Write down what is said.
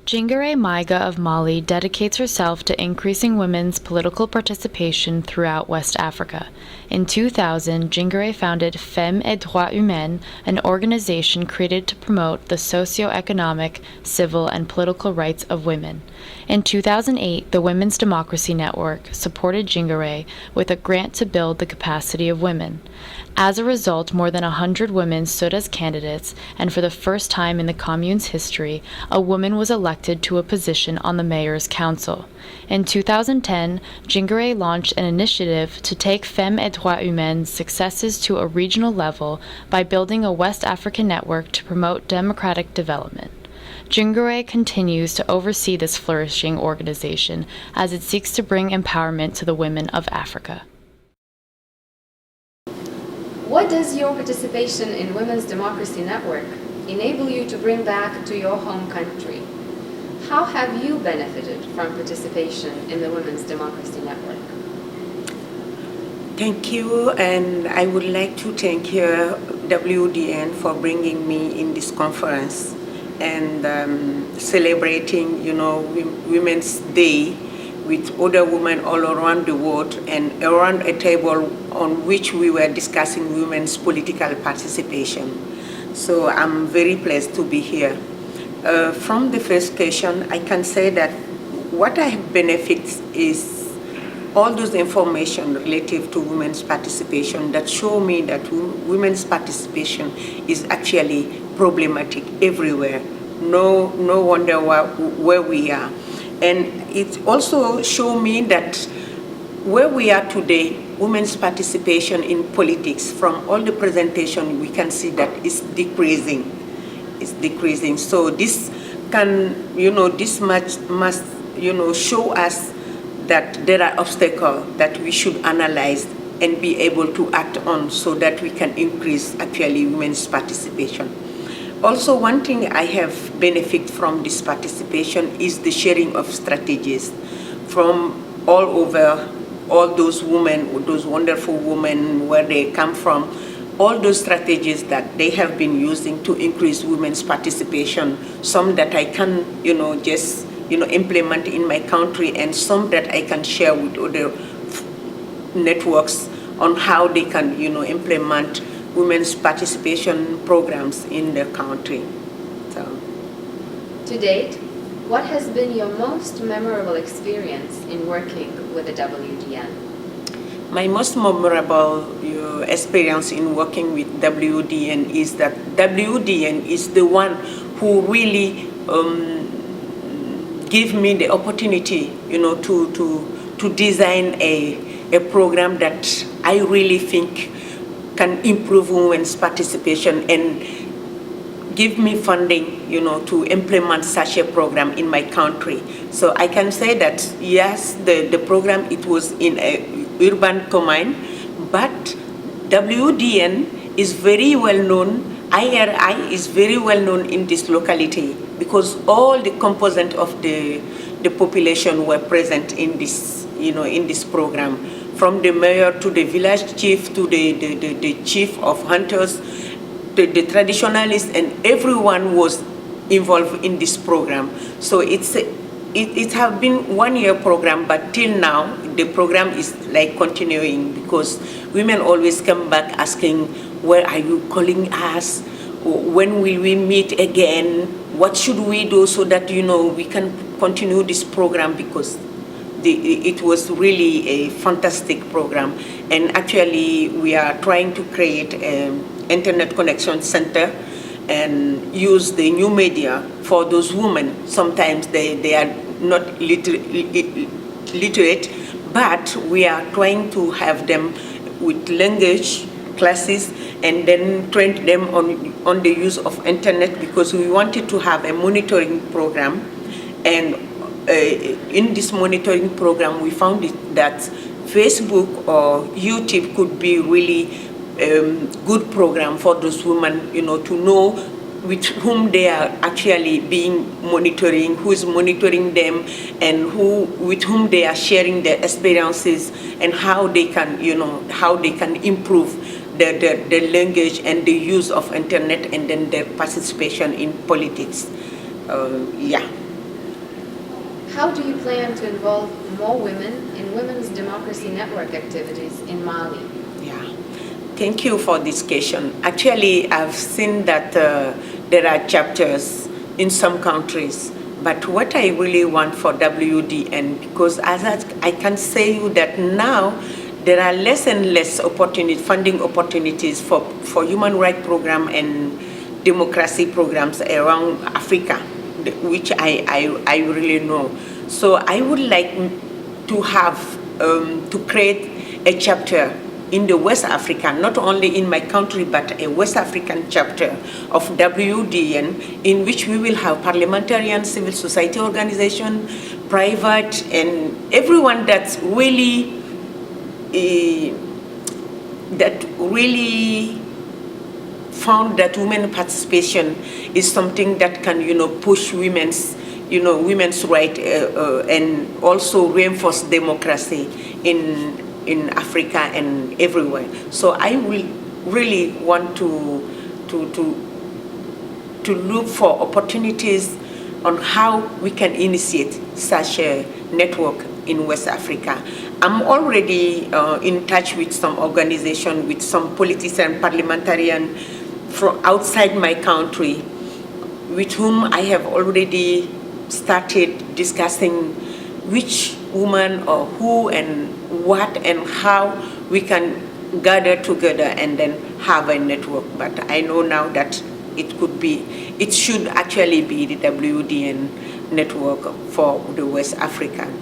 Djingarey Maiga of Mali dedicates herself to increasing women's political participation throughout West Africa. In 2000, Djingarey founded Femmes et Droits Humains, an organization created to promote the socio-economic, civil, and political rights of women. In 2008, the Women's Democracy Network supported Djingarey with a grant to build the capacity of women. As a result, more than 100 women stood as candidates, and for the first time in the commune's history, a woman was elected to a position on the mayor's council. In 2010, Djingarey launched an initiative to take Femmes et Droits Humains' successes to a regional level by building a West African network to promote democratic development. Djingarey continues to oversee this flourishing organization as it seeks to bring empowerment to the women of Africa. What does your participation in Women's Democracy Network enable you to bring back to your home country? How have you benefited from participation in the Women's Democracy Network? Thank you, and I would like to thank WDN for bringing me in this conference and celebrating, Women's Day with other women all around the world and around a table on which we were discussing women's political participation. So I'm very pleased to be here. From the first question, I can say that what I have benefited is all those information relative to women's participation that show me that women's participation is actually problematic everywhere. No wonder where we are. And it also showed me that where we are today, women's participation in politics, from all the presentation, we can see that it's decreasing. It's decreasing. So this can, this must show us that there are obstacles that we should analyze and be able to act on so that we can increase actually women's participation. Also, one thing I have benefit from this participation is the sharing of strategies from all over, all those women, those wonderful women, where they come from, all those strategies that they have been using to increase women's participation, some that I can, implement in my country, and some that I can share with other networks on how they can, implement women's participation programs in their country. So. To date, what has been your most memorable experience in working with the WDN? My most memorable experience in working with WDN is that WDN is the one who really give me the opportunity, to design a program that I really think can improve women's participation and give me funding, to implement such a program in my country. So I can say that, yes, the program, it was in a urban commune, but WDN is very well known, IRI is very well known in this locality because all the components of the population were present in this, in this program. From the mayor to the village chief to the chief of hunters, the traditionalists, and everyone was involved in this program. So it has been 1 year program, but till now the program is like continuing because women always come back asking, where are you calling us? When will we meet again? What should we do so that we can continue this program, because it was really a fantastic program. And actually we are trying to create an internet connection center and use the new media for those women. Sometimes they are not literate, but we are trying to have them with language classes and then train them on the use of internet, because we wanted to have a monitoring program. And in this monitoring program, we found that Facebook or YouTube could be really good program for those women, to know with whom they are actually being monitoring, who is monitoring them, and with whom they are sharing their experiences, and how they can, how they can improve the language and the use of internet, and then their participation in politics. Yeah. How do you plan to involve more women in Women's Democracy Network activities in Mali? Yeah, thank you for this question. Actually, I've seen that there are chapters in some countries, but what I really want for WDN, because I can say you that now there are less and less funding opportunities for human rights program and democracy programs around Africa, which I really know. So I would like to have to create a chapter in the West Africa, not only in my country, but a West African chapter of WDN, in which we will have parliamentarian, civil society organization, private, and everyone that's really found that women participation is something that can, push women's right and also reinforce democracy in Africa and everywhere. So I will really want to look for opportunities on how we can initiate such a network in West Africa. I'm already in touch with some organization, with some politician, parliamentarian from outside my country, with whom I have already started discussing which woman or who and what and how we can gather together and then have a network. But I know now that it should actually be the WDN network for the West African.